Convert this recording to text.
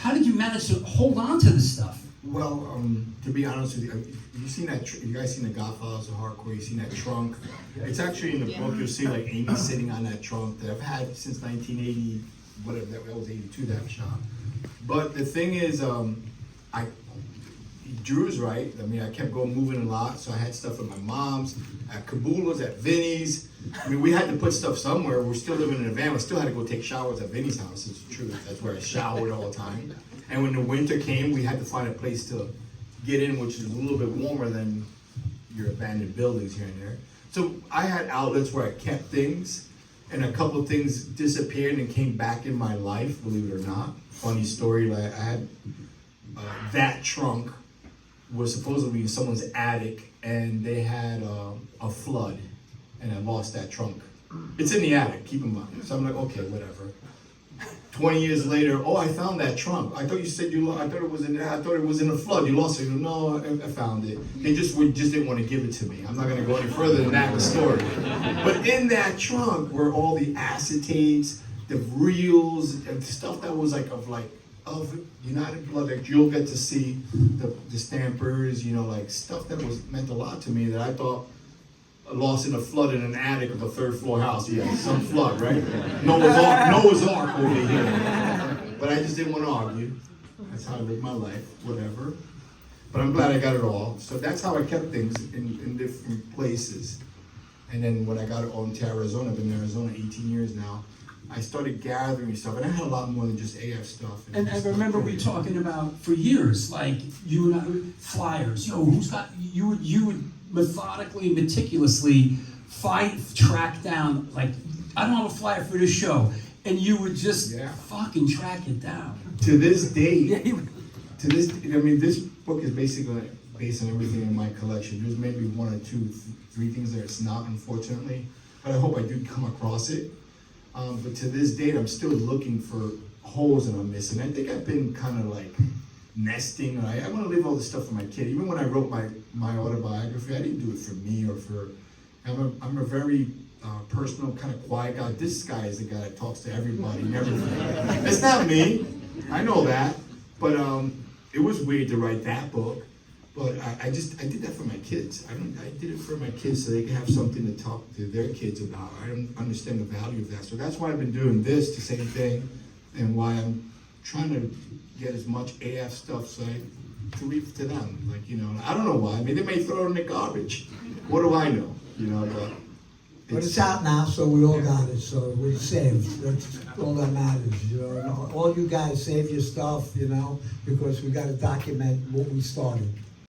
how did you manage to hold on to this stuff? Well, to be honest with you, you guys seen The Godfathers of Hardcore? You seen that trunk? It's actually in the book. You'll see like Amy sitting on that trunk that I've had since 1980, whatever that was, 82 that shot. But the thing is, Drew's right. I mean, I kept moving a lot, so I had stuff at my mom's, at Kabula's, at Vinnie's. I mean, we had to put stuff somewhere. We're still living in a van. We still had to go take showers at Vinnie's house. It's true. That's where I showered all the time. And when the winter came, we had to find a place to get in, which is a little bit warmer than your abandoned buildings here and there. So I had outlets where I kept things, and a couple of things disappeared and came back in my life, believe it or not. Funny story, like I had that trunk was supposedly in someone's attic, and they had a flood, and I lost that trunk. It's in the attic, keep in mind. So I'm like, okay, whatever. 20 years later, oh, I found that trunk. I thought you said you lost. I thought it was in a flood. You lost it. No, I found it. They just didn't want to give it to me. I'm not going to go any further than that in the story. But in that trunk were all the acetates, the reels, and stuff that was of United Blood. Like you'll get to see the stampers, like stuff that was meant a lot to me that I thought lost in a flood in an attic of a third floor house. Yeah, some flood, right? Noah's Ark over here. But I just didn't want to argue. That's how I live my life, whatever. But I'm glad I got it all. So that's how I kept things in different places. And then when I got it on to Arizona, I've been in Arizona 18 years now, I started gathering stuff, and I had a lot more than just AF stuff. And I remember we talking about for years, like you and I, flyers. Who's got you would methodically, meticulously track down, like, I don't have a flyer for this show, and you would just fucking track it down. To this date, this book is basically based on everything in my collection. There's maybe one or two, three things that it's not, unfortunately, but I hope I do come across it. But to this date, I'm still looking for holes that I'm missing. I think I've been kind of like nesting. I want to leave all this stuff for my kid. Even when I wrote my autobiography, I didn't do it for me or for. I'm a very personal, kind of quiet guy. This guy is the guy that talks to everybody and everything. It's not me. I know that. But it was weird to write that book. But I did that for my kids. I did it for my kids so they could have something to talk to their kids about. I don't understand the value of that. So that's why I've been doing this, the same thing, and why I'm trying to get as much AF stuff so to leave to them. I don't know why. I mean, they may throw it in the garbage. What do I know? But it's out now, so we all got it. So we're saved. That's all that matters. And all you guys save your stuff, because we got to document what we started.